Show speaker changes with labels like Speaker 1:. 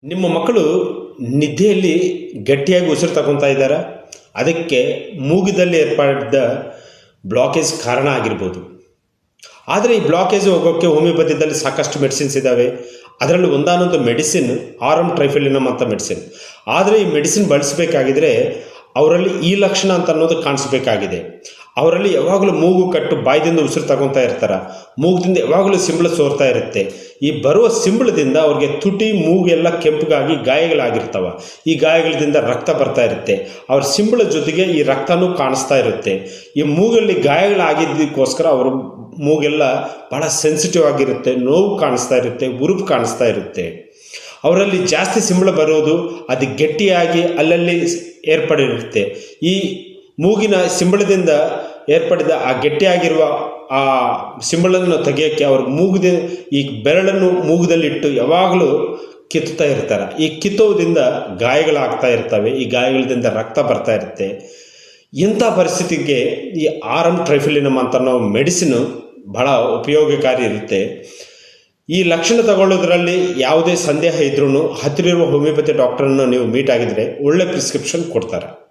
Speaker 1: ನಿಮ್ಮ ಮಕ್ಕಳು ನಿದ್ದೆಯಲ್ಲಿ ಗಟ್ಟಿಯಾಗಿ ಉಸಿರು ತಗೊತಾ ಇದ್ದಾರಾ? ಅದಕ್ಕೆ ಮೂಗಿದಲ್ಲಿ ಏರ್ಪಡಿದ ಬ್ಲಾಕೇಜ್ ಕಾರಣ ಆಗಿರ್ಬೋದು. ಆದರೆ ಈ ಬ್ಲಾಕೇಜ್ ಹೋಗೋಕ್ಕೆ ಹೋಮಿಯೋಪತಿದಲ್ಲಿ ಸಾಕಷ್ಟು ಮೆಡಿಸಿನ್ಸ್ ಇದ್ದಾವೆ. ಅದರಲ್ಲಿ ಒಂದಾನೊಂದು ಮೆಡಿಸಿನ್ ಆರಮ್ ಟ್ರೈಫೆಲಿನಮ್ ಅಂತ ಮೆಡಿಸಿನ್. ಆದರೆ ಈ ಮೆಡಿಸಿನ್ ಬಳಸಬೇಕಾಗಿದ್ರೆ ಅವರಲ್ಲಿ ಈ ಲಕ್ಷಣ ಅಂತ ಅನ್ನೋದು ಕಾಣಿಸ್ಬೇಕಾಗಿದೆ. ಅವರಲ್ಲಿ ಯಾವಾಗಲೂ ಮೂಗು ಕಟ್ಟು ಬಾಯ್ದಿಂದ ಉಸಿರು ತಗೊತಾ ಇರ್ತಾರೆ. ಮೂಗದಿಂದ ಯಾವಾಗಲೂ ಸಿಂಬಳ ಸೋರ್ತಾ ಇರುತ್ತೆ. ಈ ಬರುವ ಸಿಂಬಳದಿಂದ ಅವ್ರಿಗೆ ತುಟಿ ಮೂಗೆಲ್ಲ ಕೆಂಪಗಾಗಿ ಗಾಯಗಳಾಗಿರ್ತವೆ. ಈ ಗಾಯಗಳಿಂದ ರಕ್ತ ಬರ್ತಾ ಇರುತ್ತೆ. ಅವ್ರ ಸಿಂಬಳ ಜೊತೆಗೆ ಈ ರಕ್ತನೂ ಕಾಣಿಸ್ತಾ ಇರುತ್ತೆ. ಈ ಮೂಗಲ್ಲಿ ಗಾಯಗಳಾಗಿದ್ದಕ್ಕೋಸ್ಕರ ಅವರು ಮೂಗೆಲ್ಲ ಭಾಳ ಸೆನ್ಸಿಟಿವ್ ಆಗಿರುತ್ತೆ. ನೋವು ಕಾಣಿಸ್ತಾ ಇರುತ್ತೆ, ಉರುಪು ಕಾಣಿಸ್ತಾ ಇರುತ್ತೆ. ಅವರಲ್ಲಿ ಜಾಸ್ತಿ ಸಿಂಬಳ ಬರೋದು ಅದು ಗಟ್ಟಿಯಾಗಿ ಅಲ್ಲಲ್ಲಿ ಏರ್ಪಡಿರುತ್ತೆ. ಈ ಮೂಗಿನ ಸಿಂಬಳದಿಂದ ಏರ್ಪಡಿದ ಆ ಗಟ್ಟಿಯಾಗಿರುವ ಆ ಸಿಂಬಳನ್ನು ತೆಗೆಯೋಕ್ಕೆ ಅವರು ಈ ಬೆರಳನ್ನು ಮೂಗದಲ್ಲಿಟ್ಟು ಯಾವಾಗಲೂ ಕಿತ್ತುತ್ತಾ ಇರ್ತಾರೆ. ಈ ಕಿತ್ತೋದ್ರಿಂದ ಗಾಯಗಳಾಗ್ತಾ ಇರ್ತವೆ. ಈ ಗಾಯಗಳಿಂದ ರಕ್ತ ಬರ್ತಾ ಇರುತ್ತೆ. ಇಂಥ ಪರಿಸ್ಥಿತಿಗೆ ಈ ಆರಮ್ ಟ್ರೈಫೆಲಿನಮ್ ಅಂತ ನಾವು ಮೆಡಿಸಿನು ಬಹಳ ಉಪಯೋಗಕಾರಿ ಇರುತ್ತೆ. ಈ ಲಕ್ಷಣ ತಗೊಳ್ಳೋದ್ರಲ್ಲಿ ಯಾವುದೇ ಸಂದೇಹ ಇದ್ರೂ ಹತ್ತಿರ ಇರುವ ಹೋಮಿಯೋಪತಿ ಡಾಕ್ಟರನ್ನು ನೀವು ಮೀಟ್ ಆಗಿದ್ರೆ ಒಳ್ಳೆ ಪ್ರಿಸ್ಕ್ರಿಪ್ಷನ್ ಕೊಡ್ತಾರೆ.